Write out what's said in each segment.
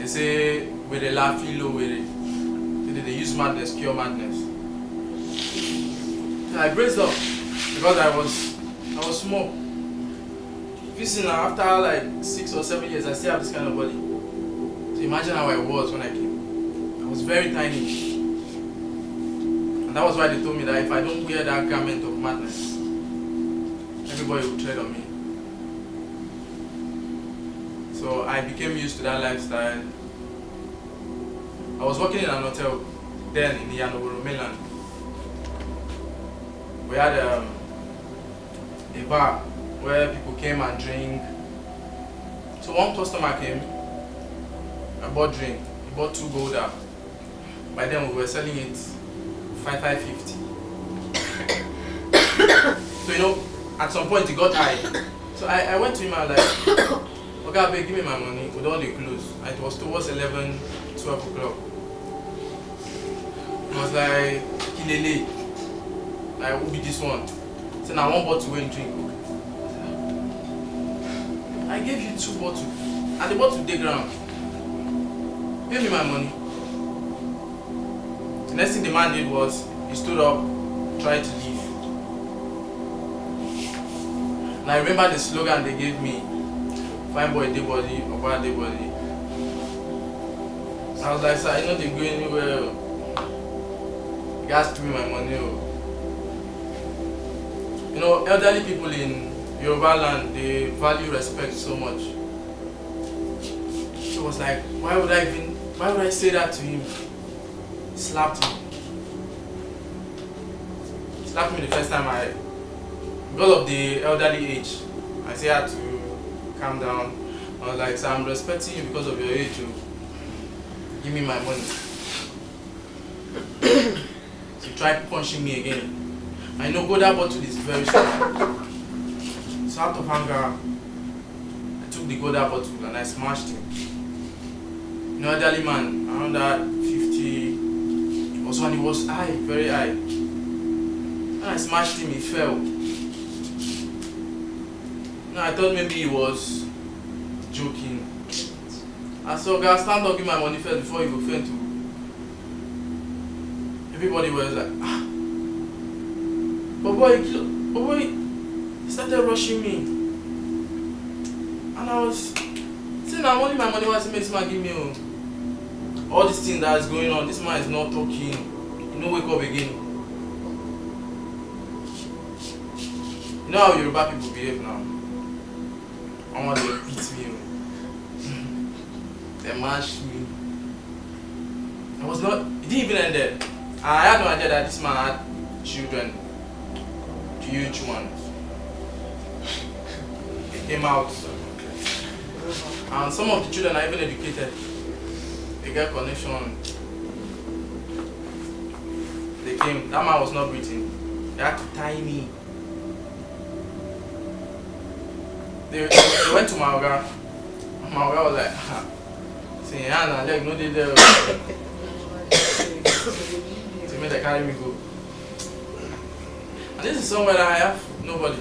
say with a laugh, low with it. They use madness, cure madness. I braced up because I was small. If you see now, after like 6 or 7 years, I still have this kind of body. So imagine how I was when I came. I was very tiny. And that was why they told me that if I don't wear that garment of madness, everybody will tread on me. So I became used to that lifestyle. I was working in an hotel then in the Yanogoro mainland. We had a bar where people came and drink. So one customer came, I bought drink, he bought 2 Golda. By then we were selling it 550. So you know, at some point he got high. So I went to him and like, okay, give me my money, we don't close. And it was towards 11, 12 o'clock. It was like, Kilele, like who be this one? So now 1 bottle when drink. I gave you 2 bottles, and the bottle dey ground. Pay me my money. The next thing the man did was, he stood up, tried to leave. And I remember the slogan they gave me, fine boy, dey body, oba dey body. I was like, sir, I know they go anywhere. You guys give me my money. You know, elderly people in Yoruba land, they value respect so much. She was like, why would I say that to him? He slapped me. He slapped me the first time because of the elderly age. I said I had to calm down. I was like, sir, I'm respecting you because of your age. Give me my money. So he tried punching me again. I know that bottle is very strong. So out of anger, I took the Golda bottle and I smashed him. You know, elderly man, around that 50, also when he was high, very high. When I smashed him, he fell. You know, I thought maybe he was joking. I said, guys, stand up, give my money first before you go faint. Everybody was like, ah. But boy, he started rushing me. And I was saying, I'm only my money, why does this man give me? All this thing that is going on, this man is not talking. You know, wake up again. You know how Yoruba people behave now? I want to beat me. They mashed me. It didn't even end there. I had no idea that this man had children. Huge ones. They came out. And some of the children are even educated. They get connection. They came. That man was not breathing. They had to tie me. They went to my Oga. My Oga was like, saying, yeah, leg, no, they there. So they carry me go. And this is somewhere that I have nobody.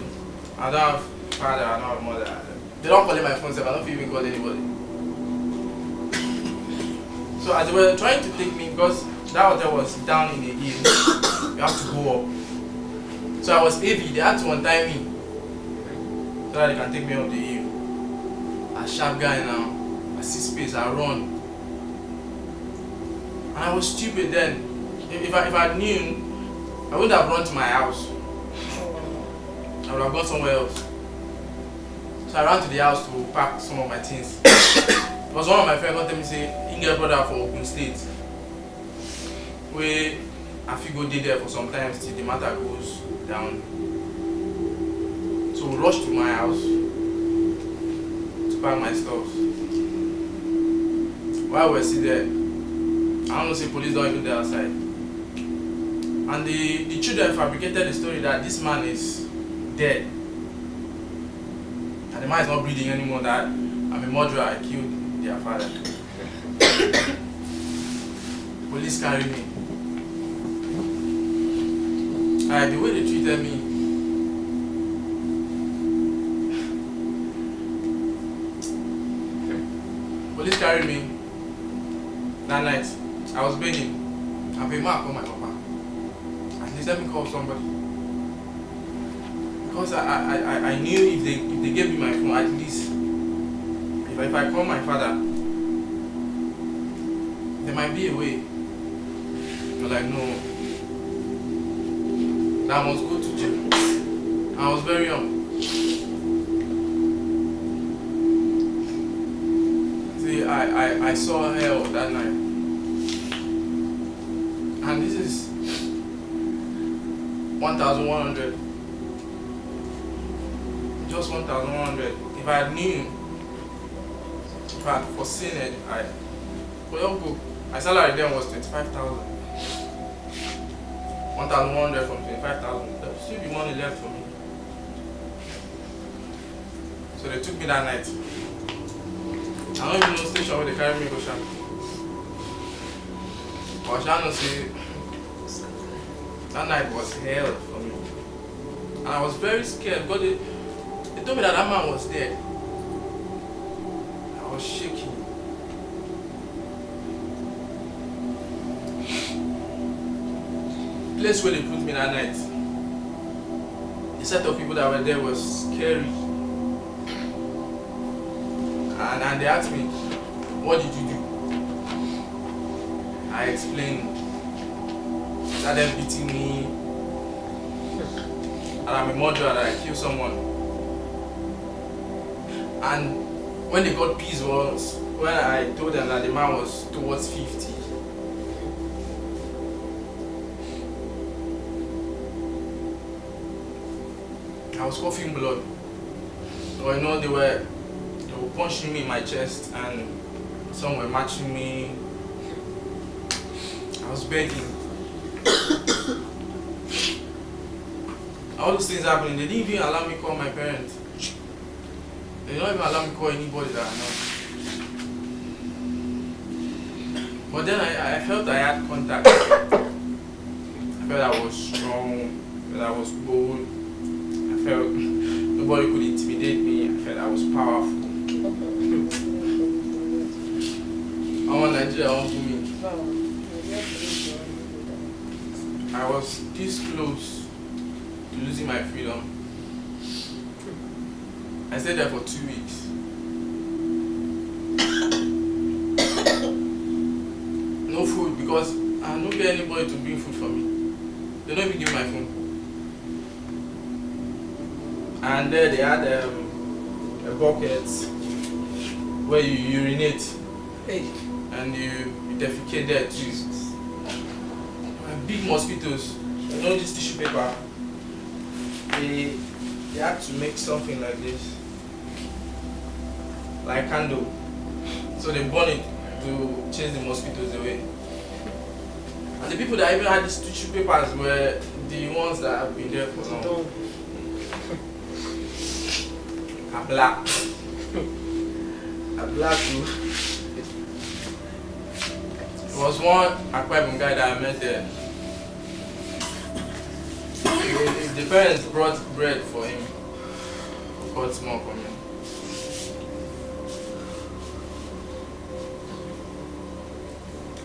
I don't have father, I don't have mother. They don't call my phone, so I don't even call anybody. So as they were trying to take me, because that hotel was down in the hill, you have to go up. So I was heavy, they had to untie me so that they can take me up the hill. I'm a sharp guy now. I see space, I run. And I was stupid then. If I knew, I wouldn't have run to my house. I would have gone somewhere else. So I ran to the house to pack some of my things. It was one of my friends who told me, say, Inge brother for Ogun State. Where I feel go there for some time till the matter goes down. So we rushed to my house to pack my stuff. While we were sitting there, I don't know, say police don't even there outside. And the children fabricated the story that this man is dead. And the man is not breathing anymore, that I'm a murderer, I killed their father. Police carry me. The way they treated me. Police carried me. That night, I was begging. I paid Mark call my papa. At least let me call somebody. Because I knew if they gave me my phone, at least if I call my father, there might be a way. But like no, that I must go to jail. I was very young. See, I saw hell that night. And this is 1,100. Just 1,100. If I knew, if I had foreseen it, for your book, my salary then was 25,000. 1,100 from 25,000. There would still be money left for me. So they took me that night. I don't even know the station where they carry me go shop. But I shall not say that night was hell for me. And I was very scared because they told me that man was dead. I was shaking. The place where they put me that night, the set of people that were there was scary. And they asked me, what did you do? I explained that they're beating me, and I'm a murderer, that I killed someone. And when they got peace was when I told them that the man was towards 50. I was coughing blood. So I know they were punching me in my chest, and some were matching me. I was begging. All those things happening, they didn't even allow me to call my parents. They don't even allow me to call anybody that I know. But then I felt I had contact. I felt I was strong, I felt I was bold. I felt nobody could intimidate me. I felt I was powerful. I want Nigeria on for me. I was this close to losing my freedom. I stayed there for 2 weeks. No food because I don't get anybody to bring food for me. They don't even give me my phone. And there they had a bucket where you urinate. Hey. And you defecate there too. And big mosquitoes. You know this tissue paper? They had to make something like this. Like a candle. So they burn it to chase the mosquitoes away. And the people that even had these tissue papers were the ones that have been there for long. A black. A black too. There was one Aquarium guy that I met there. The parents brought bread for him. Got small for him.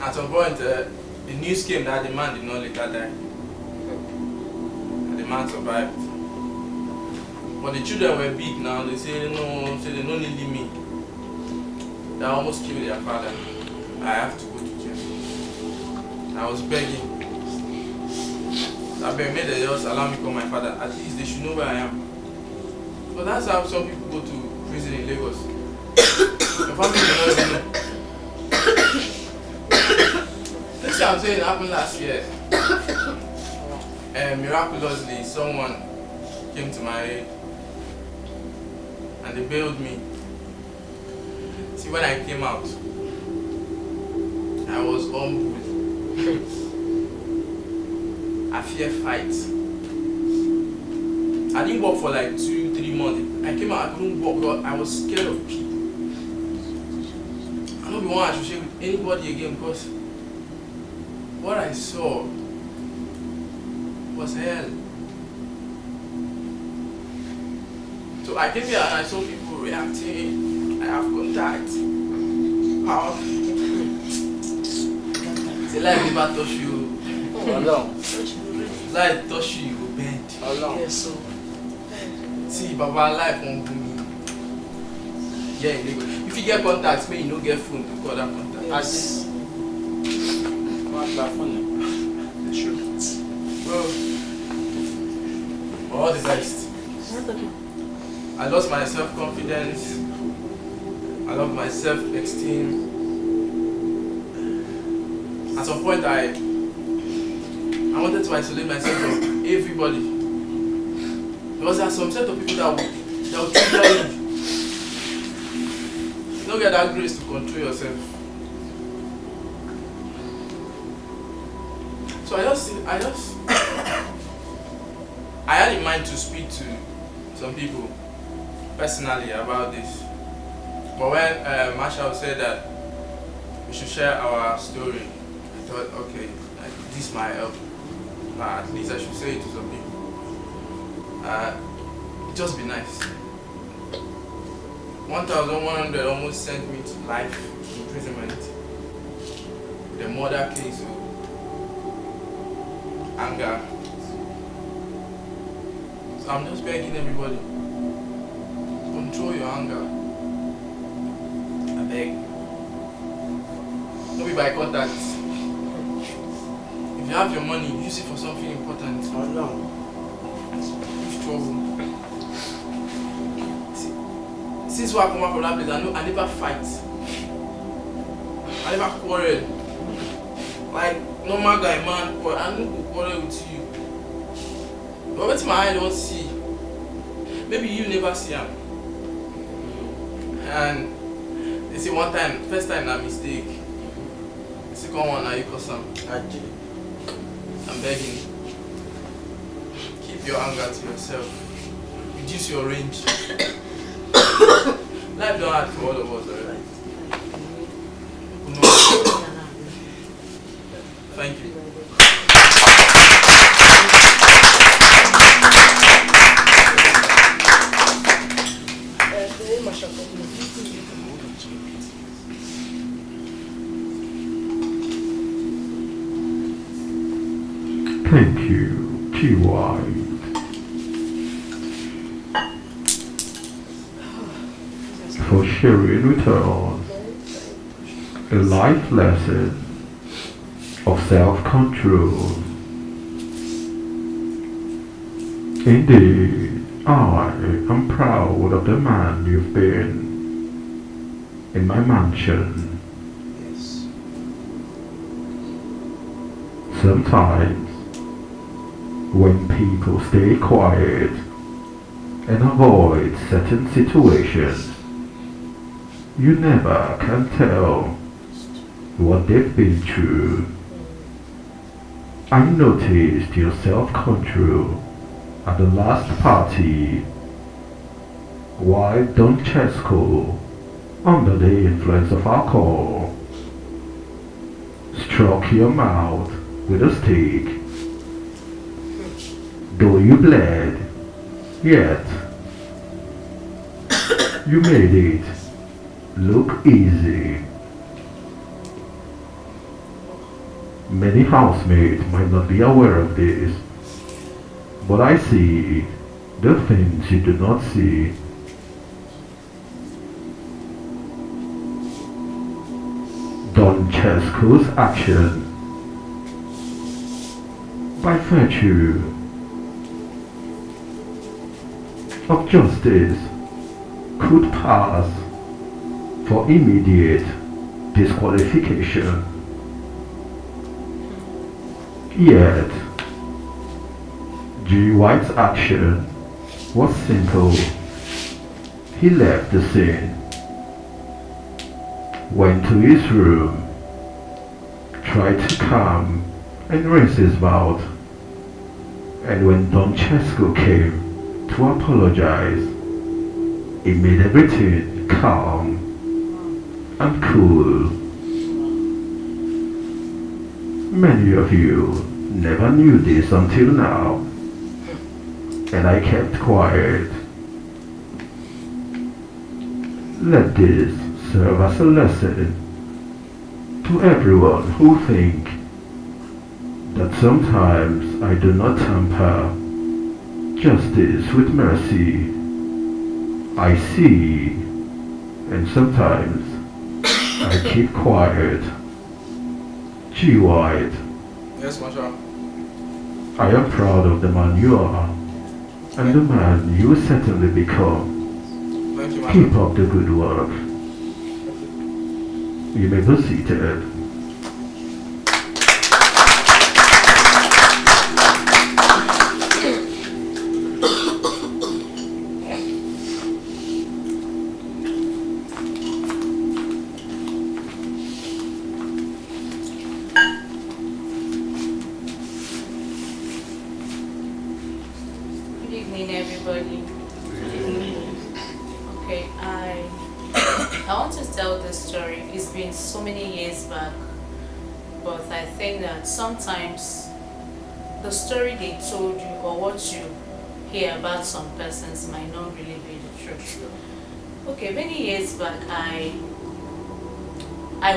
At some point, the news came that the man did not later die. And the man survived. But the children were big now. They say no, they don't need me. They almost killed their father. I have to go to jail. I was begging. I begged they just allow me to call my father. At least they should know where I am. But that's how some people go to prison in Lagos. Your family will not even know. This I'm saying happened last year. Miraculously, someone came to my aid and they bailed me. See, when I came out, I was humbled. I fear fights. I didn't work for like 2-3 months. I came out, I couldn't work because I was scared of people. I don't want to associate with anybody again because what I saw was hell. So I came here and I saw people reacting. I have contact. life never touch you. Alone. Life touch you, you go bend. Alone. Yes, so. See, Baba, life won't do me. Yeah, in Lagos. If you get contacts, maybe you don't get phone to call that contact. Yes. What's that funny? True. Bro, all the best. Not okay. I lost my self-confidence. I lost my self-esteem. At some point, I wanted to isolate myself from everybody. Because there are some set of people that will trigger you. You don't get that grace to control yourself. So I had in mind to speak to some people personally about this. But when Marshall said that we should share our story, I thought, okay, this might help. At least I should say it to some people. It just be nice. 1,100 almost sent me to life imprisonment. The murder case of anger. So I'm just begging everybody, control your anger. I beg. Don't be by contacts. If you have your money, use it for something important. Alone. Use trouble. Since I come up from that place, I never fight. I never quarrel. Like normal guy, man, but I don't quarrel with you. But what my eye don't see, maybe you never see him. And they say one time, first time na mistake. The second one now you cause some. I'm begging. Keep your anger to yourself. Reduce your range. Life don't hard for all of us, alright? No. Thank you. Thank you, T.Y. for sharing with us a life lesson of self-control. Indeed, I am proud of the man you've been in my mansion. Yes. Sometimes, when people stay quiet and avoid certain situations, you never can tell what they've been through. I noticed your self-control at the last party while Don Chesco, under the influence of alcohol, struck your mouth with a stick. Though you bled, yet you made it look easy. Many housemates might not be aware of this, but I see the things you do not see. Don Chesco's action, by virtue of justice, could pass for immediate disqualification. Yet, G. White's action was simple. He left the scene, went to his room, tried to calm and rinse his mouth, and when Don Chesco came to apologize, he made everything calm and cool. Many of you never knew this until now, and I kept quiet. Let this serve as a lesson to everyone who think that sometimes I do not temper justice with mercy. I see, and sometimes I keep quiet. G. White, Yes, Marshal. I am proud of the man you are, and the man you will certainly become. Thank you, Keep Marshal. up the good work. You may be seated. Good evening, everybody. Okay, I want to tell this story. It's been so many years back, but I think that sometimes the story they told you or what you hear about some persons might not really be the truth. Okay, many years back, I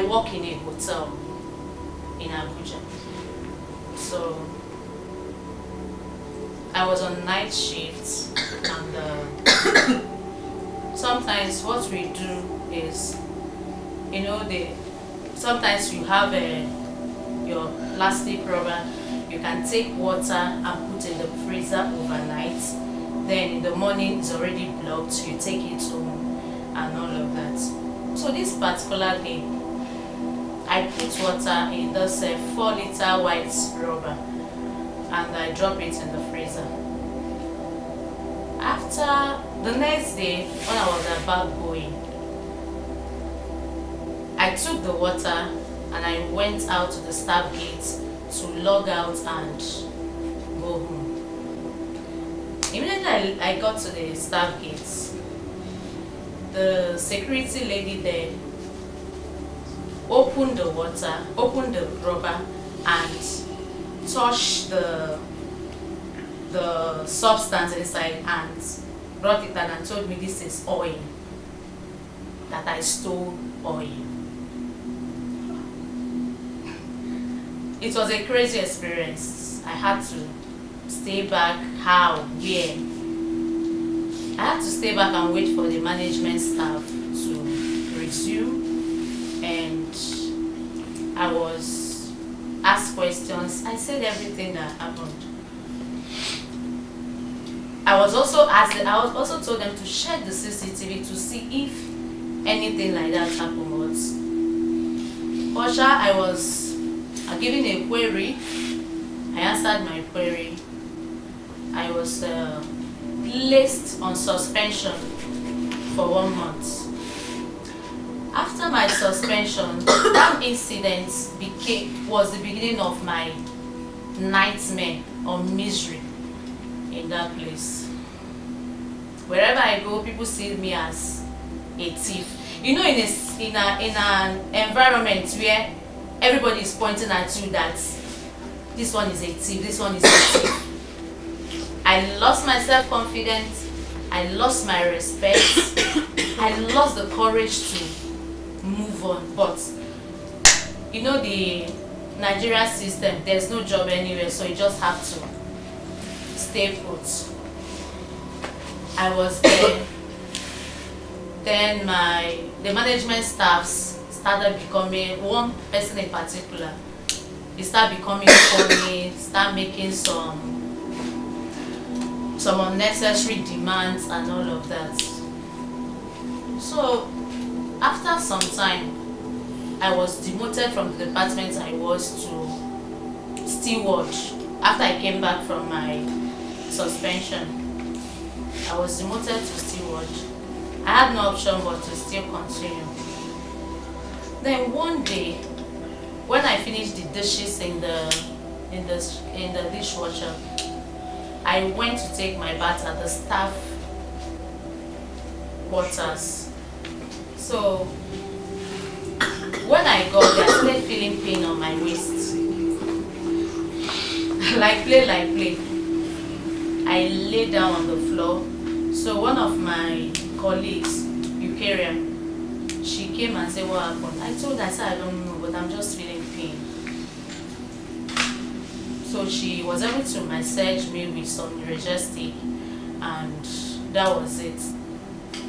work in a hotel in Abuja. So I was on night shifts, and sometimes what we do is, sometimes you have your plastic rubber, you can take water and put in the freezer overnight, then in the morning it's already blocked, you take it home and all of that. So this particular day, I put water in this 4-liter white rubber and I drop it in the freezer. After the next day, when I was about going, I took the water and I went out to the staff gate to log out and go home. Immediately I got to the staff gates, the security lady there opened the rubber and touched the substance inside and brought it out and told me this is oil, that I stole oil. It was a crazy experience. I had to stay back. How? Where? I had to stay back and wait for the management staff to resume, and I was asked questions. I said everything that happened. I was also told them to check the CCTV to see if anything like that happened. But I was given a query. I answered my query. I was placed on suspension for 1 month. After my suspension, that incident was the beginning of my nightmare or misery in that place. Wherever I go, people see me as a thief. In an environment where everybody is pointing at you that this one is a thief, this one is a thief. I lost my self-confidence, I lost my respect, I lost the courage to move on. But the Nigeria system, there's no job anywhere, so you just have to stay put. I was there. Then the management staffs started becoming, one person in particular, he started becoming funny, start making some unnecessary demands and all of that. So after some time, I was demoted from the department I was to steward. After I came back from my suspension, I was demoted to steward. I had no option but to still continue. Then one day, when I finished the dishes in the dishwasher, I went to take my bath at the staff quarters. So when I got there, I started feeling pain on my waist. like play. I lay down on the floor. So one of my colleagues, Eukaria, she came and said, what happened? I told her, I said, I don't know, but I'm just feeling pain. So she was able to massage me with some Regestic, and that was it.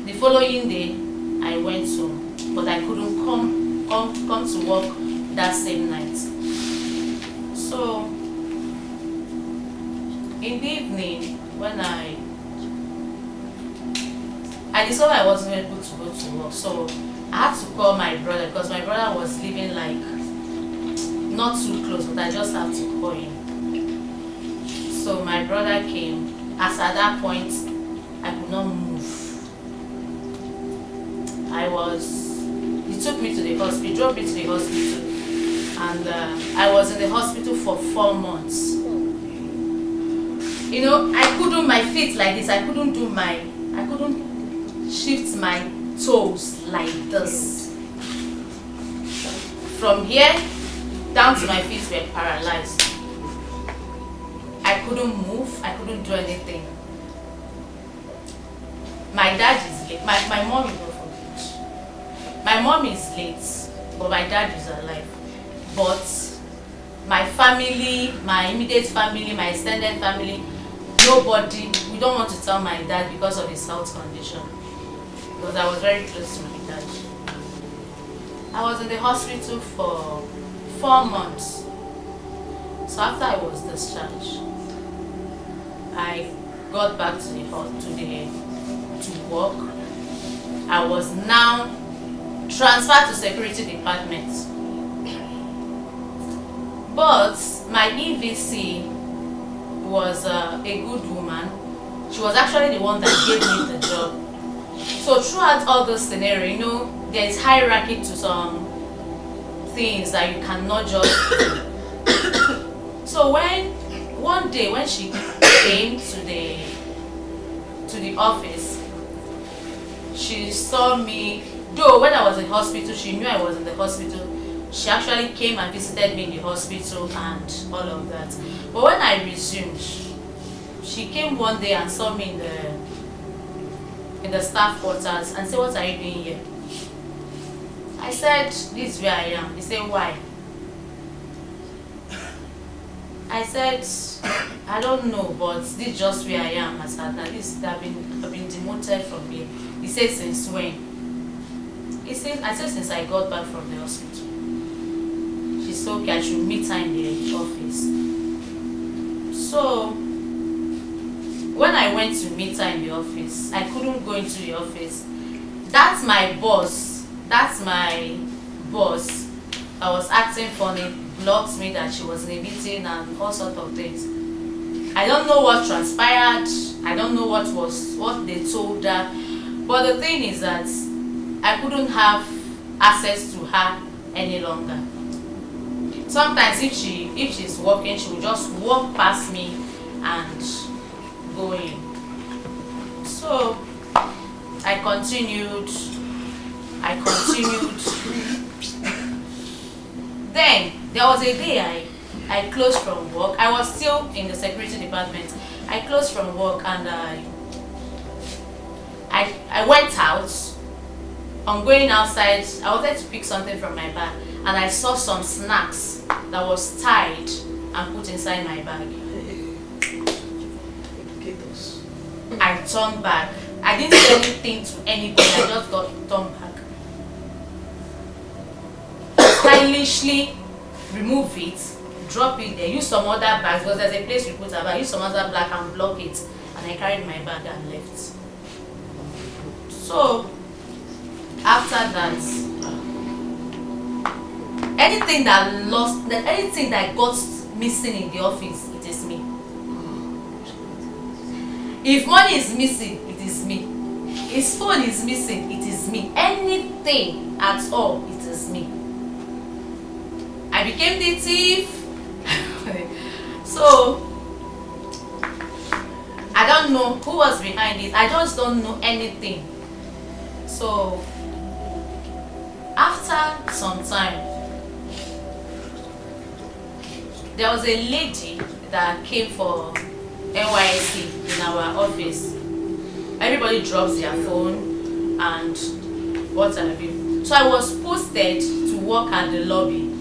The following day, I went home, but I couldn't come to work that same night. So in the evening, when I discovered I wasn't able to go to work, so I had to call my brother because my brother was living like not too close, but I just had to call him. So my brother came. As at that point, I could not move. He took me to the hospital, drove me to the hospital, and I was in the hospital for 4 months. You know, I couldn't, my feet like this, I couldn't shift my toes like this. From here down to my feet were paralyzed. I couldn't move, I couldn't do anything. My dad is late, my mom is not for it. My mom is late, but my dad is alive. But my family, my immediate family, my extended family, nobody, we don't want to tell my dad because of his health condition. Because I was very close to my dad. I was in the hospital for 4 months. So after I was discharged, I got back to work. I was now transferred to security department. But my EVC was a good woman. She was actually the one that gave me the job. So throughout all this scenario, you know, there is hierarchy to some things that you cannot just do. So one day when she came to the office, she saw me. Though when I was in hospital, she knew I was in the hospital. She actually came and visited me in the hospital and all of that. But when I resumed, she came one day and saw me in the staff quarters and said, "What are you doing here?" I said, "This is where I am." He said, "Why?" I said, "I don't know, but this is just where I am." I said, "I've been demoted from here." He said, "Since when?" I said, "Since I got back from the hospital." She said, "Okay, I should meet her in the office." So when I went to meet her in the office, I couldn't go into the office. That's my boss that was acting funny, blocked me that she was in a meeting and all sorts of things. I don't know what transpired. I don't know what they told her. But the thing is that I couldn't have access to her any longer. Sometimes if she's walking, she would just walk past me and go in. So I continued. Then there was a day I closed from work. I was still in the security department. I closed from work and I went out. On going outside, I wanted to pick something from my bag and I saw some snacks that was tied and put inside my bag. I turned back. I didn't say anything to anybody. I just got turned back. Stylishly remove it, drop it there, use some other bags because there's a place we put our bag, use some other bag and block it, and I carried my bag and left. So after that, anything that got missing in the office, it is me. If money is missing, it is me. If phone is missing, it is me. Anything at all, it is me. I became the thief. So I don't know who was behind it. I just don't know anything. So after some time, there was a lady that came for NYSC in our office. Everybody drops their phone and what have you. So I was posted to work at the lobby.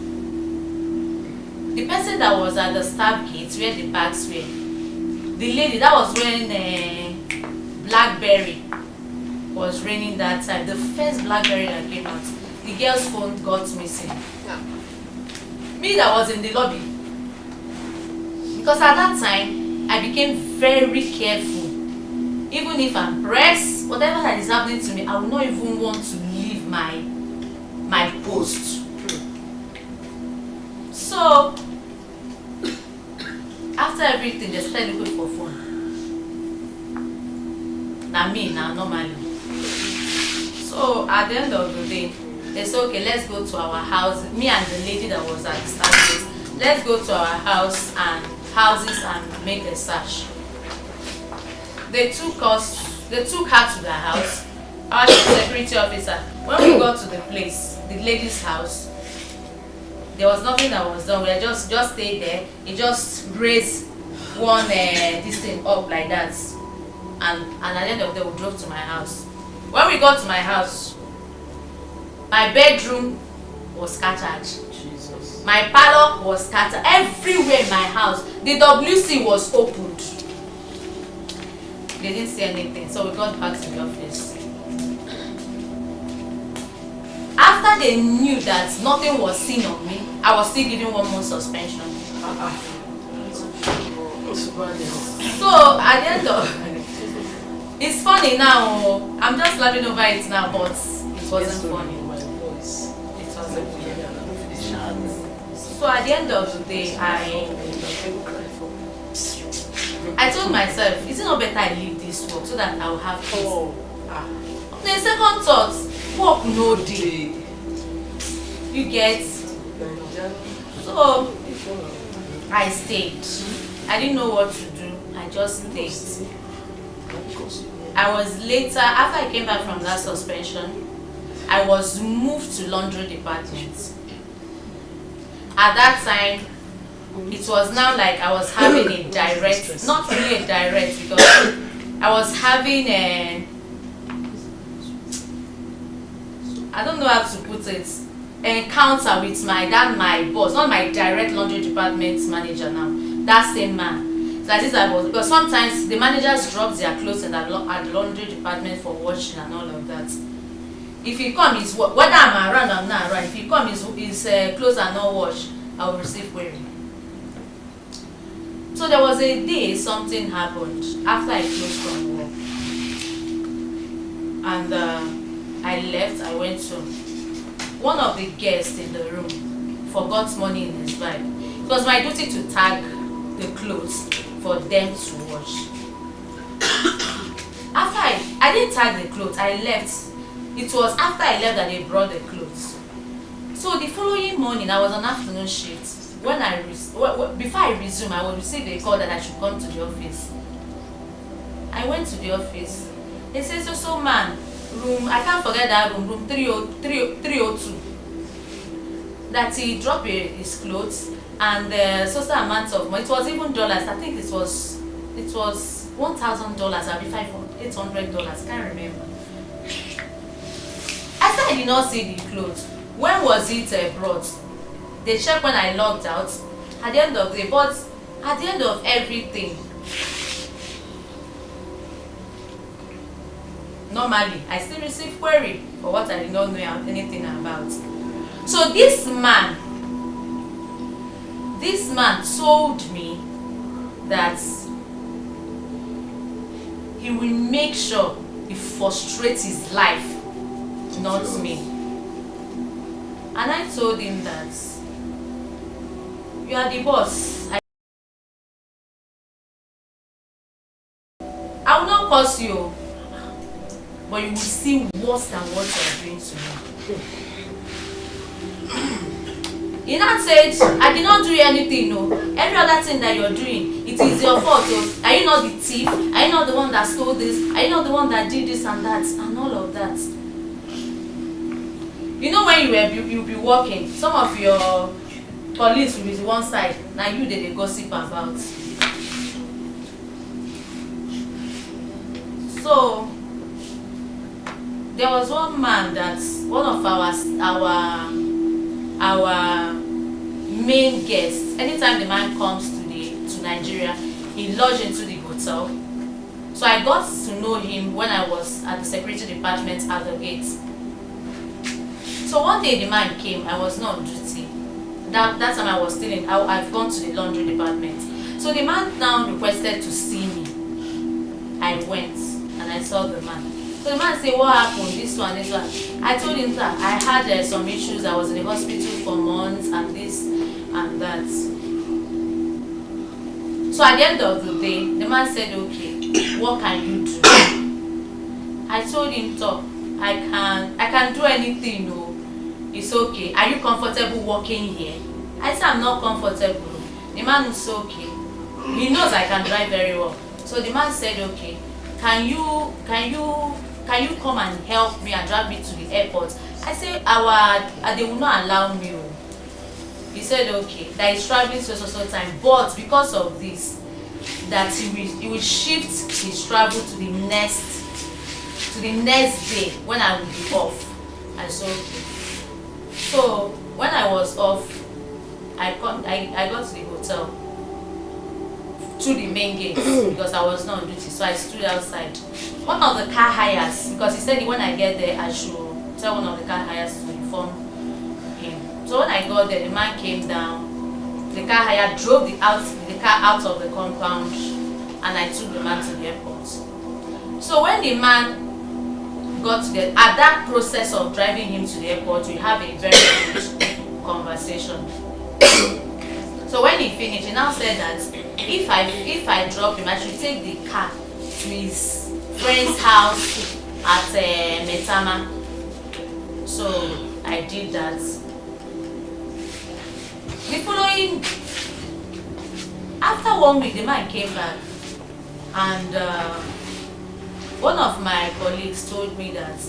the person that was at the staff gate where the bags were, the lady, that was when BlackBerry was raining that time. The first BlackBerry that came out, the girl's phone got missing. Yeah. Me that was in the lobby, because at that time I became very careful. Even if I'm pressed, whatever that is happening to me, I will not even want to leave my post. So after everything, they started looking for phone. Now me now normally. So at the end of the day, they said, okay, let's go to our house. Me and the lady that was at the start, let's go to our houses and make a search. They took her to the house. Our security officer. When we got to the place, the lady's house, there was nothing that was done. We had just stayed there. He just raised one this thing up like that, and at the end of the day, we drove to my house. When we got to my house, my bedroom was scattered. Jesus. My parlor was scattered. Everywhere in my house, the WC was opened. They didn't see anything, so we got back to the office. After they knew that nothing was seen on me, I was still given 1 month suspension. So at the end of it's funny now. I'm just laughing over it now, but it wasn't funny. It wasn't funny. So at the end of the day, I told myself, is it not better I leave this work so that I will have peace? The second thought, work no day. You get? So I stayed. I didn't know what to do. I just stayed. I was later, after I came back from that suspension, I was moved to laundry department. At that time, it was now like I was having a direct, not really a direct, because I was having a, I don't know how to put it, encounter with my boss, not my direct laundry department manager now, that same man. So that is I was, because sometimes the managers drop their clothes at the laundry department for washing and all of that. If he come, is whether I'm around or not around, if he come, his clothes are not washed, I will receive query. So there was a day something happened after I closed from work, and I left. I went to one of the guests in the room forgot money in his bag. It was my duty to tag the clothes for them to wash. After I didn't tag the clothes, I left. It was after I left that they brought the clothes. So the following morning, I was on afternoon shift. When before I resume, I will receive a call that I should come to the office. I went to the office. They said, so man, room, I can't forget that room 302. That he dropped his clothes and so amount of money. It was even dollars. I think it was $1,000 or $800. Can't remember. After I did not see the clothes, when was it brought? They checked when I logged out at the end of the day, but at the end of everything, normally I still receive query for what I did not know anything about. So this man told me that he will make sure he frustrates his life, not me. And I told him that you are the boss. I will not curse you, but you will see worse than what you are doing to me. He now said, I did not do anything, no. Every other thing that you're doing, it is your fault. So, are you not the thief? Are you not the one that stole this? Are you not the one that did this and that? And all of that. You know when you'll be walking, some of your colleagues will be one side, now you they gossip about. So there was one man that one of our main guest. Anytime the man comes to Nigeria, he lodged into the hotel. So I got to know him when I was at the security department at the gate. So one day the man came. I was not on duty. That time I was still in. I've gone to the laundry department. So the man now requested to see me. I went and I saw the man. So the man said, "What happened? This one, this one." I told him that I had some issues. I was in the hospital for months and this and that. So at the end of the day, the man said, "Okay, what can you do?" I told him, "Talk. I can do anything. No, it's okay. Are you comfortable working here?" I said, "I'm not comfortable." The man was okay. He knows I can drive very well. So the man said, "Okay, can you come and help me and drive me to the airport?" I said, they will not allow me. He said, "Okay, that is traveling so time, but because of this, that he will shift his travel to the next day when I will be off." I said, "Okay." So when I was off, I got to the hotel through the main gate because I was not on duty. So I stood outside. One of the car hires, because he said when I get there I should tell one of the car hires to inform him. So when I got there, the man came down. The car hire drove the car out of the compound, and I took the man to the airport. So when the man got to at that process of driving him to the airport, we have a very good conversation. So when he finished, he now said that if I drop him, I should take the car to his friend's house at Metama. So I did that. The following, after 1 week, the man came back, and one of my colleagues told me that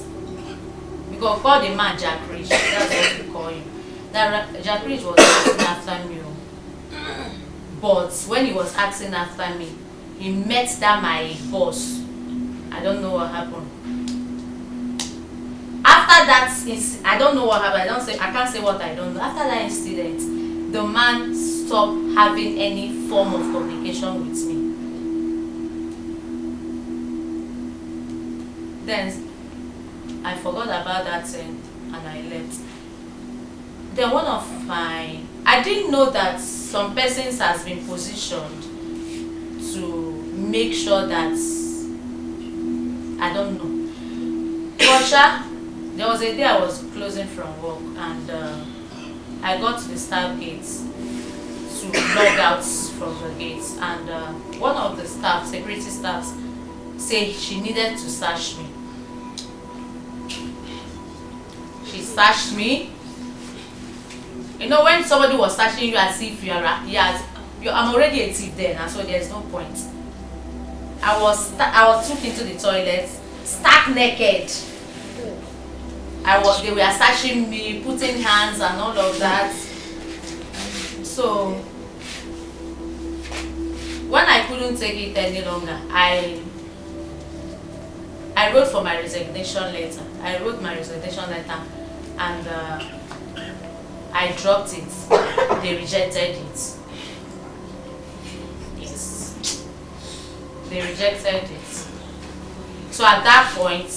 we could call the man Jack Rich. That's what we call him. That Jack Rich was asking after me. But when he was asking after me, he met that my boss. I don't know what happened. After that, I don't know what happened. I can't say what I don't know. After that incident, the man stopped having any form of communication with me. Then I forgot about that thing and I left. Then I didn't know that some persons has been positioned to make sure that, I don't know. But there was a day I was closing from work, and I got to the staff gates to log out from the gates, and one of the staff, security staffs, said she needed to search me. She searched me. You know, when somebody was searching you as if I'm already a thief then, and so there's no point. I was took into the toilet, stark naked. They were searching me, putting hands and all of that. So when I couldn't take it any longer, I wrote for my resignation letter. I wrote my resignation letter, and I dropped it. They rejected it. Yes. They rejected it. So at that point,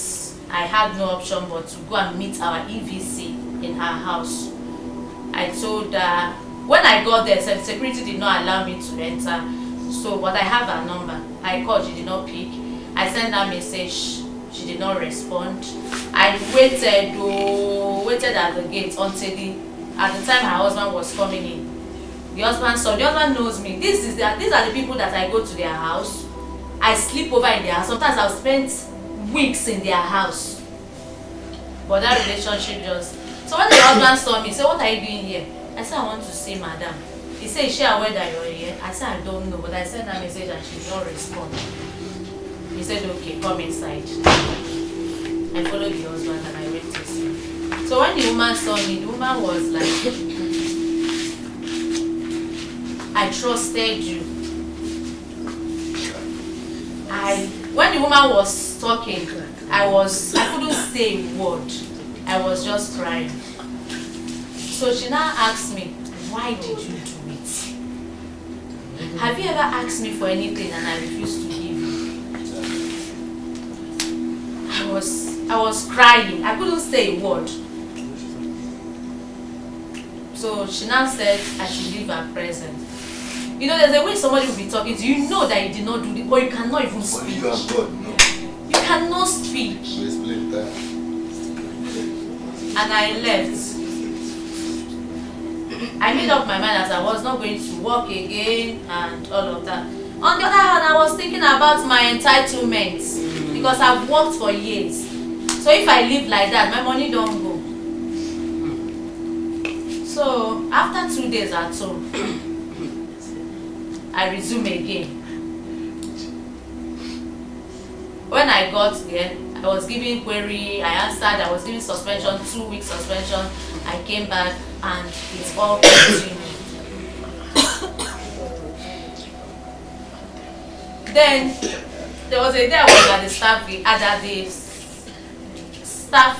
I had no option but to go and meet our EVC in her house. I told her, when I got there, security did not allow me to enter. So, but I have her number. I called, she did not pick. I sent her a message, she did not respond. I waited at the gate until at the time her husband was coming in. The husband knows me. These are the people that I go to their house. I sleep over in their house. Sometimes I'll spend weeks in their house. But that relationship just... So when the husband saw me, he said, "What are you doing here?" I said, "I want to see madam." He said, "Is she aware that you're here?" I said, "I don't know," but I sent her message and she did not respond. He said, "Okay, come inside." I followed the husband and I went to see him. So when the woman saw me, the woman was like, "I trusted you." When the woman was talking, I couldn't say a word. I was just crying. So she now asked me, why did you do it? Have you ever asked me for anything and I refused to give you? I was crying. I couldn't say a word. So she now said I should leave her present. You know, there's a way somebody will be talking to you. You know that you did not do it, but you cannot even speak. You and God, no. You cannot speak. You explain that. And I left. I made up my mind that I was not going to work again and all of that. On the other hand, I was thinking about my entitlements because I've worked for years. So if I live like that, my money don't go. So after 2 days at home, I resume again. When I got there, I was giving query, I answered, I was giving suspension, 2-week suspension. I came back and it's all continued. Then there was a day I was at the staff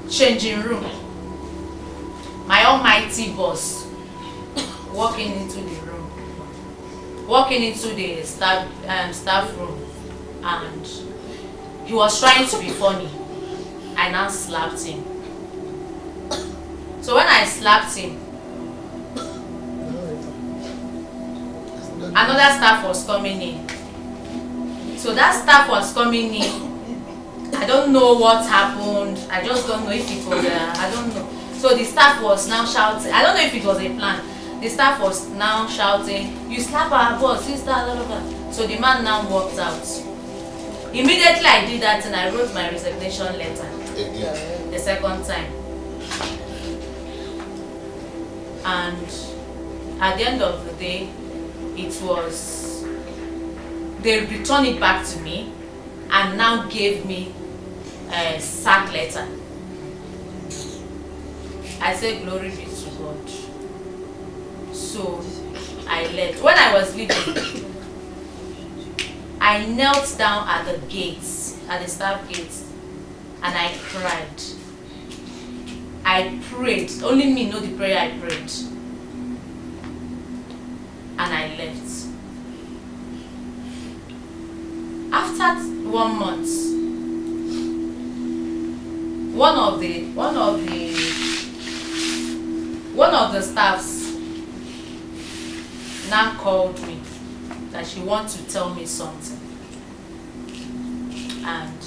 changing room. My almighty boss walking into the staff room, and he was trying to be funny. I now slapped him. So when I slapped him, another staff was coming in. So that staff was coming in. I don't know what happened. I just don't know if it was I don't know. So the staff was now shouting. I don't know if it was a plan. The staff was now shouting, "You slap our boss, this, that, blah, blah, blah." So the man now walked out. Immediately I did that and I wrote my resignation letter. The second time. And at the end of the day, they returned it back to me and now gave me a sack letter. I said, glory be to God. So I left. When I was leaving, I knelt down at the gates, at the staff gates, and I cried. I prayed. Only me know the prayer I prayed. And I left. After 1 month, one of the staffs now called me that she wants to tell me something. And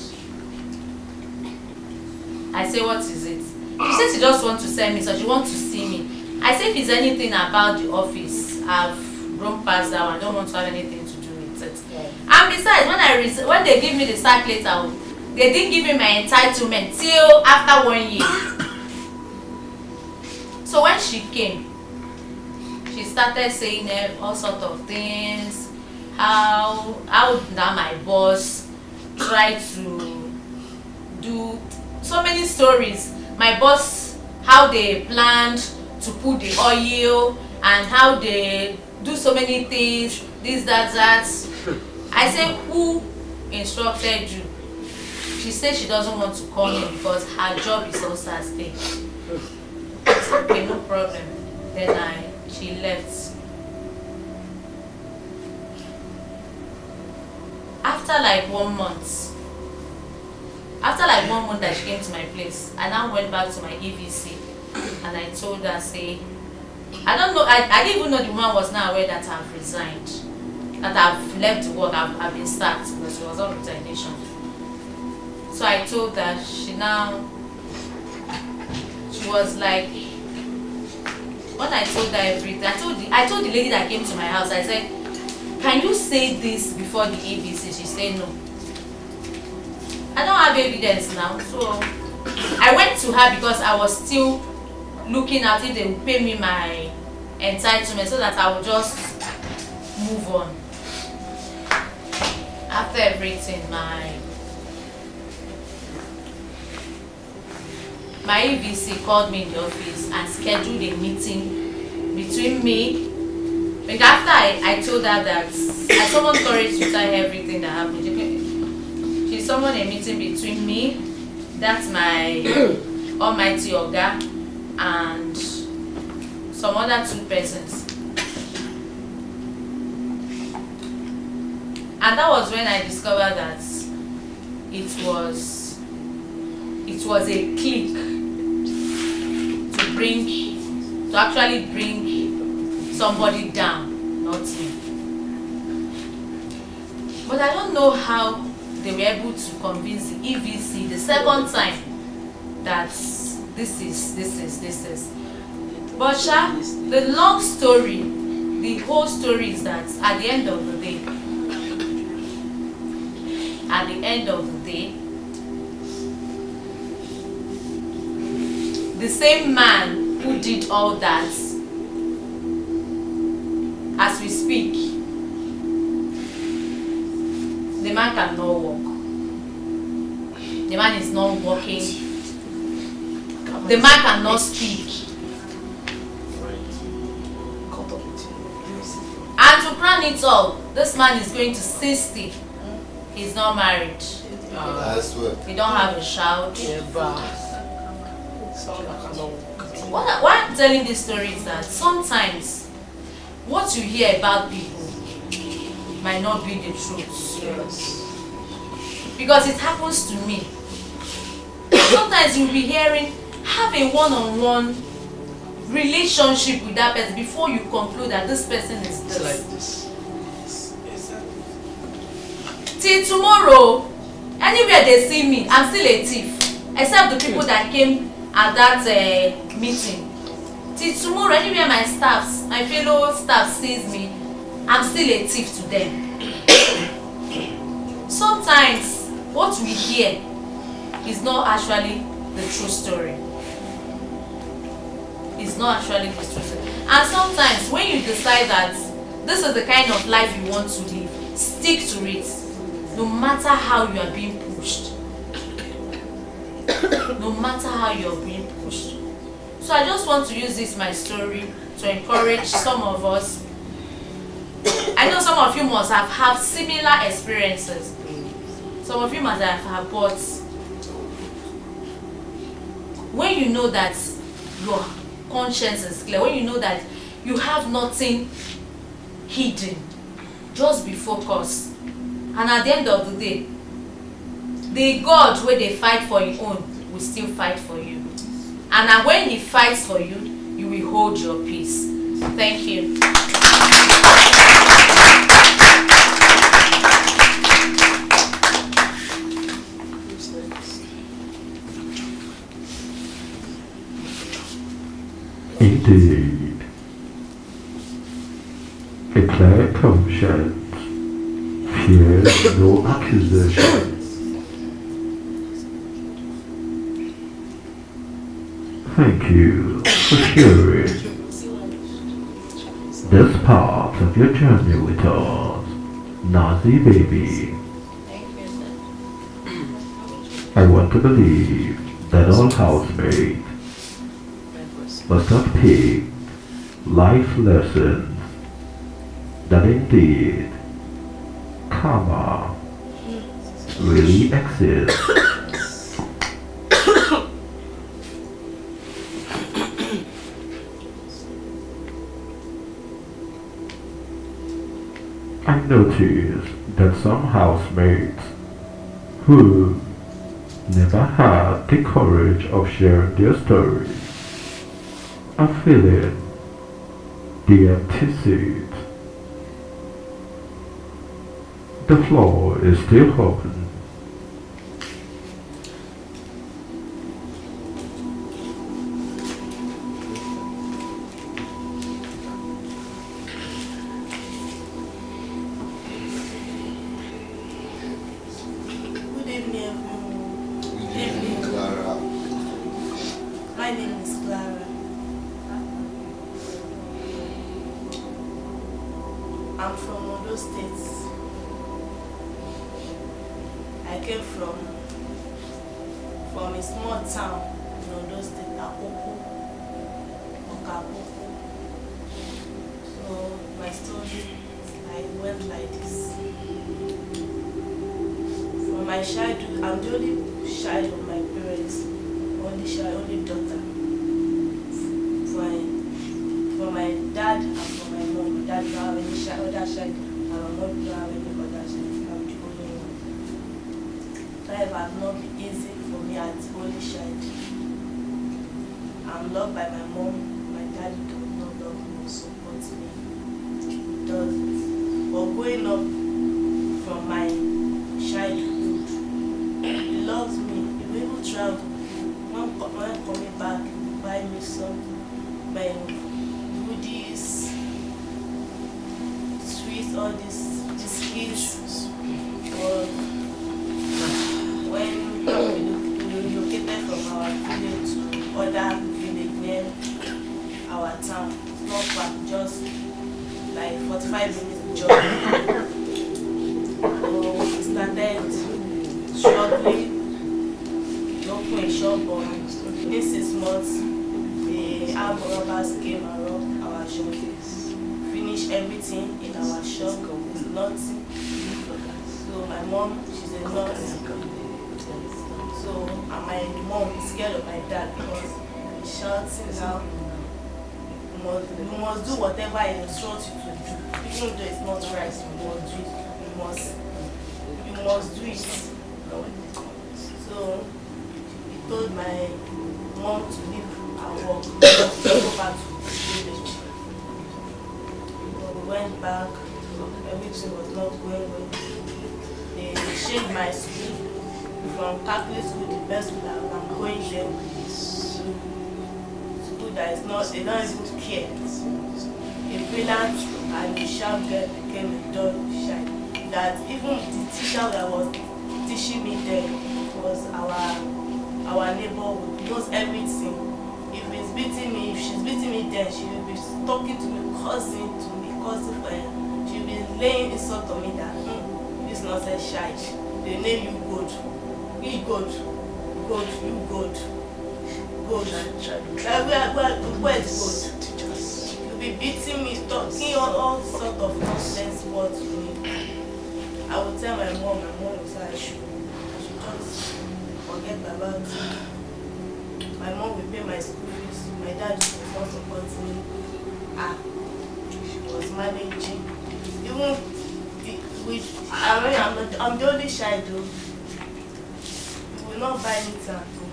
I say, what is it? She said she just wants to send me, so she wants to see me. I say, if it's anything about the office, I've grown past that one. I don't want to have anything to do with it. Yeah. And besides, when they give me the sack letter, they didn't give me my entitlement till after 1 year. So when she came, she started saying all sorts of things. How now my boss tried to do so many stories. My boss, how they planned to put the oil and how they do so many things, this, that. I said, who instructed you? She said she doesn't want to call me because her job is also at stake. I said, okay, no problem. Then she left. After like 1 month that she came to my place, I now went back to my EVC and I told her, say, I don't know, I didn't even know the woman was now aware that I've resigned, that I've left the work, I've been sacked because it was on resignation. So I told her, she was like, when I told her everything, I told the lady that came to my house, I said, can you say this before the EBC? She said no. I don't have evidence now. So I went to her because I was still looking at if they would pay me my entitlement so that I would just move on. After everything, my EVC called me in the office and scheduled a meeting between me. Like after I told her that I summoned courage to tell her everything that happened. She summoned a meeting between me, that's my almighty Oga, and some other 2 persons. And that was when I discovered that it was a clique to actually bring somebody down, not me. But I don't know how they were able to convince the EVC the second time that this is. But the long story, the whole story is that at the end of the day, the same man who did all that, as we speak, the man cannot walk. The man is not walking. The man cannot speak. And to crown it all, this man is going to 60. He's not married. He don't have a child. Why I'm telling this story is that sometimes what you hear about people might not be the truth. Yes. Because it happens to me. Sometimes you'll be hearing, have a one-on-one relationship with that person before you conclude that this person is this. It's like this. Till tomorrow, anywhere they see me, I'm still a thief. Except the people that came at that meeting. Till tomorrow, anywhere my fellow staff sees me, I'm still a thief to them. Sometimes what we hear is not actually the true story. It's not actually the true story. And sometimes when you decide that this is the kind of life you want to live, stick to it. No matter how you are being pushed. No matter how you are being pushed. So I just want to use this, my story, to encourage some of us. I know some of you must have had similar experiences. Some of you must have had, but when you know that your conscience is clear, when you know that you have nothing hidden, just be focused. And at the end of the day, the God where they fight for your own will still fight for you. And when he fights for you, you will hold your peace. Thank you. Indeed, a clear conscience fears no accusation. Thank you for sharing this part of your journey with us, Nazi baby. Thank you, sir. I want to believe that all housemates must have picked life lessons that indeed karma really exists. I noticed that some housemates who never had the courage of sharing their stories are feeling the empty seat. The floor is still open. Good evening, everyone. Good evening, Clara. My name is Clara. I'm from Ondo State. I came from a small town in Ondo State, Akoko, Okapoko. So my story, I went like this. From my childhood, I'm the only child of my parents, only daughter. my dad and for my mom. My dad don't have any other child, and my mom don't have any other child. I'm the only one. Life has not been easy for me as the only child. I'm loved by my mom. My dad does not love me or support me. He doesn't. But growing up from my childhood, he loves me. He will even travel. When coming back, buy me something. Buy goodies, sweets, all these kids. But when we relocated from our village to other village near our town, not far, just like 45 minutes journey. So we started struggling, open a shop, but in 6 months, the armed robbers came and robbed our shop. Finished everything in our shop with nothing. So my mom, she's a nurse. So and my mom is scared of my dad because he's shouting now. You must do whatever he instructs you to do, even though it's not right. You must do it. You must do it. So he told my mom to leave her work, to go back to the village. When we went back, everything was not going well. They changed my school from Catholic school, the best school that I'm going there, to school that is not, they don't even care. A brilliant and a sharp girl became a dull child. That even the teacher that was teaching me there was our neighbor who knows everything. If she's beating me then she will be talking to me, cousin for her. She will be laying insult on me that this nonsense child. They name you God. You God, you God. God. Where is God? You'll be beating me, talking all sort of nonsense words to me. I would tell my mom would say I should just forget about it. My mom will pay my school fees. My dad was not supporting me. She was managing. Even I'm the only child though. We will not buy anything at home.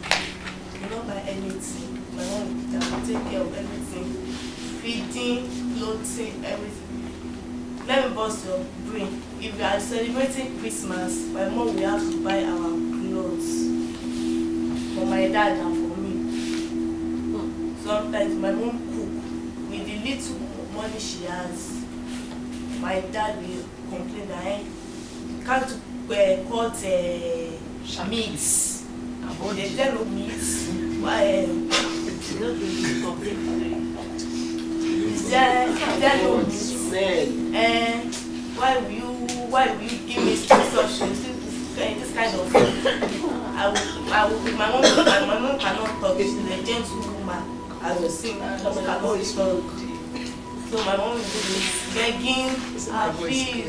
We will not buy anything. My mom will take care of everything. Feeding, clothing, everything. Let me bust your brain. If we are celebrating Christmas, my mom will have to buy our clothes for my dad and for me. Sometimes my mom cook with the little money she has. My dad will complain that I can't cut meats. They tell no meats. Why? There no meats. Why will you give me instructions? This kind of thing. My mom cannot talk. She's a gentlewoman. As you see, my mom cannot talk. So my mom is begging, please.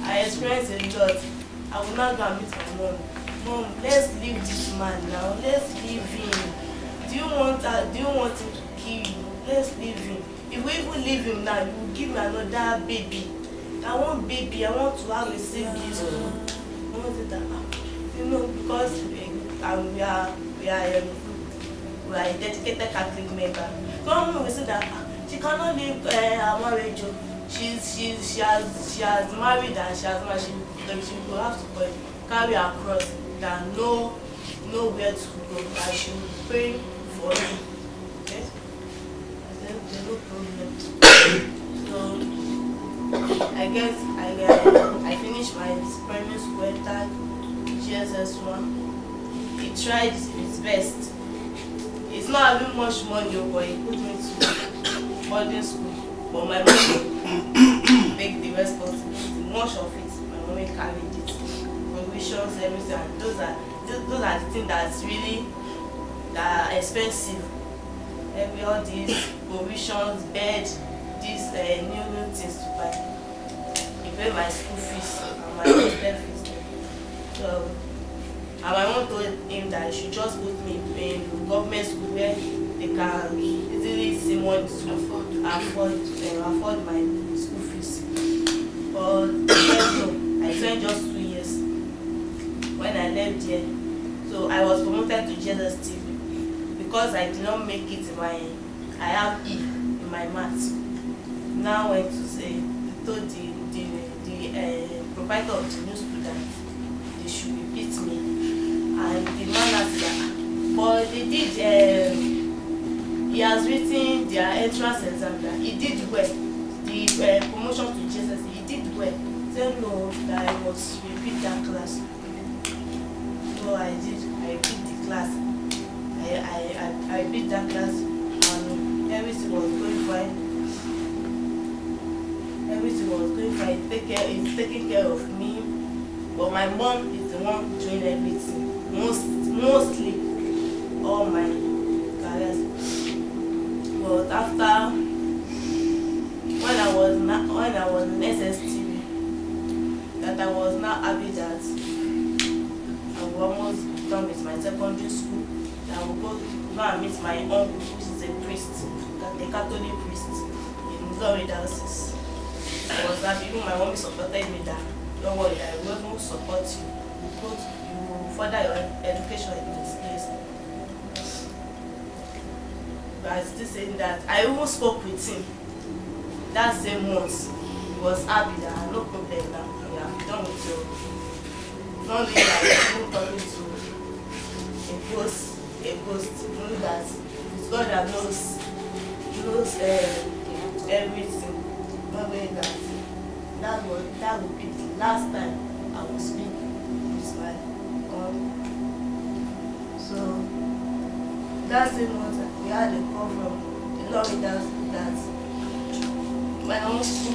I experienced a lot. I will not go and meet my mom. Mom, let's leave this man now. Let's leave him. Do you want him to kill you? Let's leave him. If we even leave him now, you will give me another baby. I want baby. I want to have a sibling too. I want it that, because we are a dedicated Catholic member. So we say that she cannot leave her marriage. She has married and she will have to carry her cross. That nowhere to go. I should pray for him. Okay? There's no problem. So I guess I finished my primary school at GSS1. He tried his best. It's not having much money, but he put me to boarding school. But my mom take the responsibility. Much of it, my mom carried it. Provisions, everything. And those are the things that's really that are expensive. All these provisions, bed, these new things to buy. He paid my school fees and my hostel fees. So, and my mom told him that he should just put me in government school where they can, it's money to afford my school fees. But I spent just 2 years when I left there. So I was promoted to JSTV because I did not make it I have E in my maths. Now I went to say, told the proprietor of the new student they should repeat me, and the man asked, but they did. He has written their entrance exam that he did well. The promotion to JSS, he did well. Said no, that I must repeat that class. So I did. I repeat the class. I repeat that class, and everything was going fine. Everything was going fine. He's taking care of me, but my mom is the one doing everything. Mostly all my careers. But after when I was in SSTV, that I was now happy that I was almost done with my secondary school. That I will go and meet my uncle, which is a priest, a Catholic priest in Florida. I was happy. Even my mom supported me that don't worry, I will support you. You will further your education in this place. But I still saying that I even spoke with him that same month. He was happy that I had no problem now. You have done with your not really like even talking to a ghost, know that it's God that knows everything. Not knowing that would be the last time I will speak with my God. So that's the month we had a call from the Lord that my uncle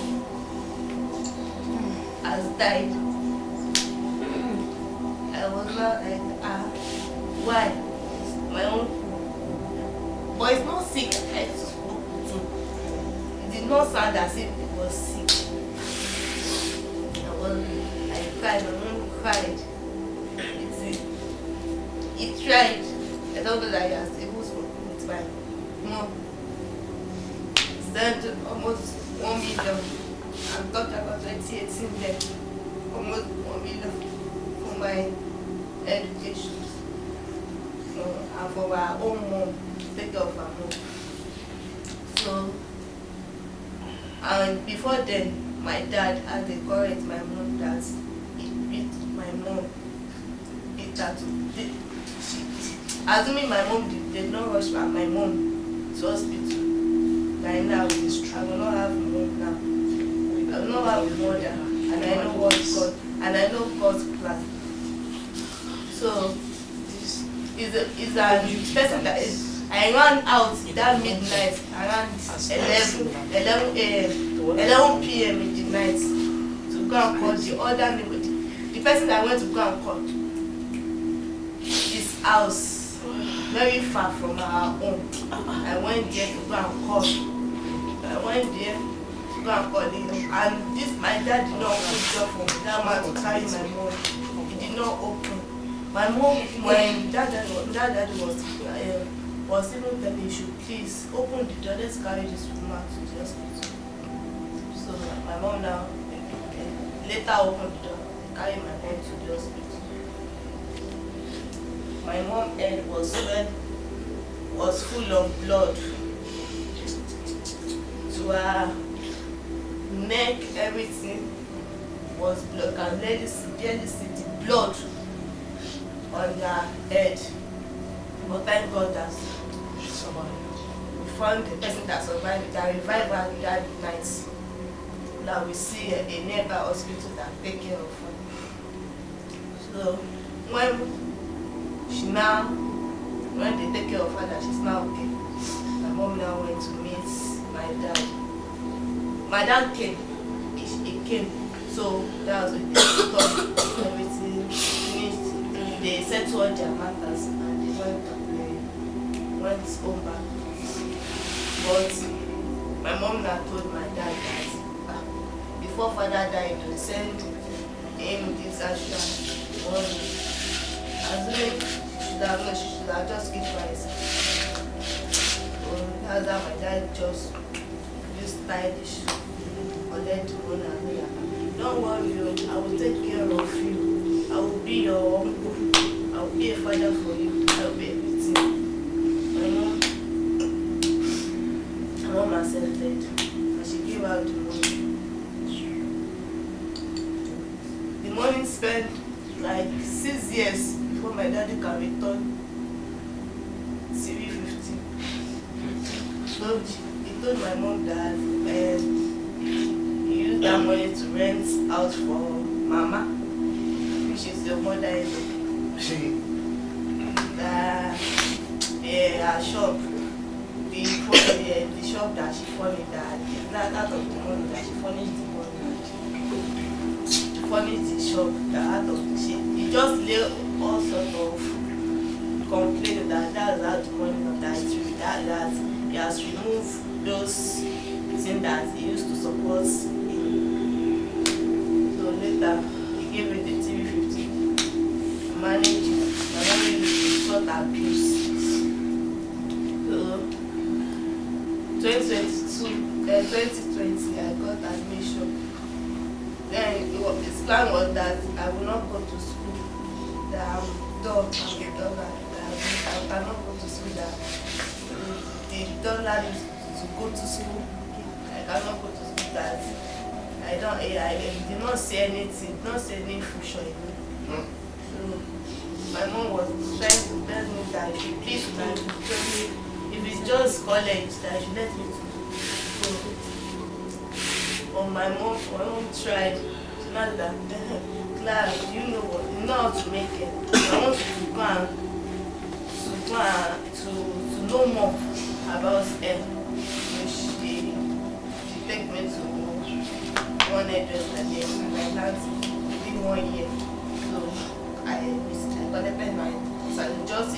has died. I was not like, why? My uncle. But it's not sick. I spoke with him. It did not sound as if it was sick. I cried, my mom cried. He tried. I don't know that he has even spoken with my mom. Sent almost 1 million. I'm talking about 2018 then. Almost 1 million for my education. And for our own mom, to take care of our mom. So, and before then, my dad had to correct my mom that he beat my mom. Beat her to assuming my mom did not rush my mom to hospital. By now, I will not have my mom now. I will not have a mother, and I know what God, and I know God's plan. So, is a person that is. I ran out that midnight around 11 p.m. in the night to go and call the other neighbor. The person that I went to go and call, his house, very far from our home. I went there to go and call. And this, my dad did not open the door for that man to carry my mom. He did not open. My mom, when that was even telling me, you should please open the door, let's carry this woman to the hospital. So my mom now later opened the door, carried my mom to the hospital. My mom's head was full of blood. To her neck, everything was blood. And barely see the blood on her head. But thank God that we found the person that survived, that revived her that night. Now we see a nearby hospital that take care of her. So when they take care of her, that she's now okay, my mom now went to meet my dad. My dad came. He came. So that was when everything finished. They settled their matters and they went home back. But my mom now told my dad that before father died, they send him this extra money. As she should have just kept quiet. That's how my dad just tied the shoe, collect the money and say, don't worry, I will take care of you. I will be your uncle. I will be a father for you. I will be everything. My mom accepted and she gave out the money. The money spent like 6 years before my daddy can return CV-15. So he told my mom that he used that money to rent out for Mama, which is your mother-in-law. That her shop, the shop that she furnished, that out of the money that she furnished the money, she furnished the shop, that out of he just lay all sorts of complaints that that's how the money that he has removed those things that he used to support him. So later he gave me the TV-15 to manage it. My mom used to sort abuse. So 2020 I got admission. Then his plan was that I will not go to school, that I'm done, I cannot go to school, that the dollar is to go to school. I cannot go to school, that I did not see anything, not see any future in me. So my mom was trying to tell me that she please tell me if it's just college that she let me to go. But my mom tried. She not that Clara, you know what? You know how to make it. I want you to know more about them. She take me to one address and then I learned within 1 year. So I collected my just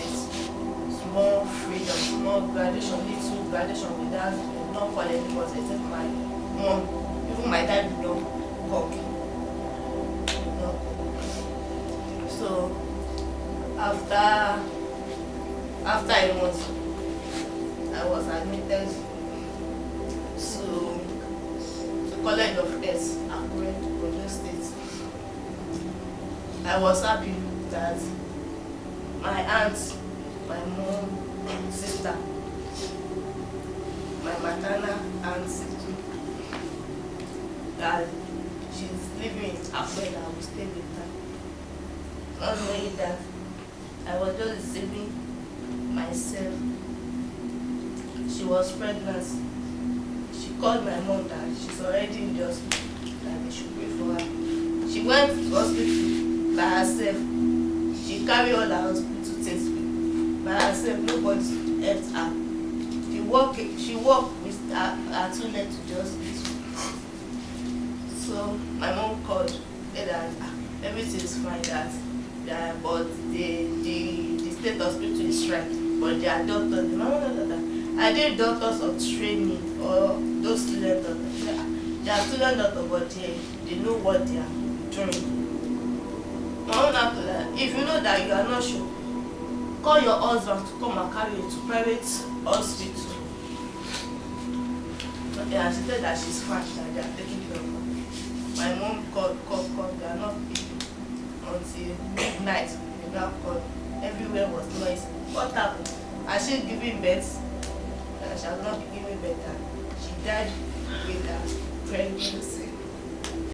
small freedom, small graduation, little graduation without not calling because except my mom, even my dad did not come. So after a month, I was admitted to College of Arts, Akure, Oyo State. I was happy that my aunt, my mom, sister, my maternal aunt, that she's living in Akure, that I will stay with her. Not knowing that I was just deceiving myself. She was pregnant. She called my mom that she's already in the hospital, that they should pray for her. She went to the hospital by herself. She carried all her hospital things by herself. Nobody helped her. She walked with her 2 legs to the hospital. So my mom called, said that everything is fine, but the state hospital is right, but their doctors, are they doctors of training or those student doctors? They are student doctors, but they know what they are doing. If you know that you are not sure, call your husband to come and carry you to private hospital. And she said that she's fine, that they are taking care of her. My mom called, they are not people until midnight. They now called. Everywhere was noise. What happened? Has she giving birth? She has not been giving birth. She died with her pregnancy.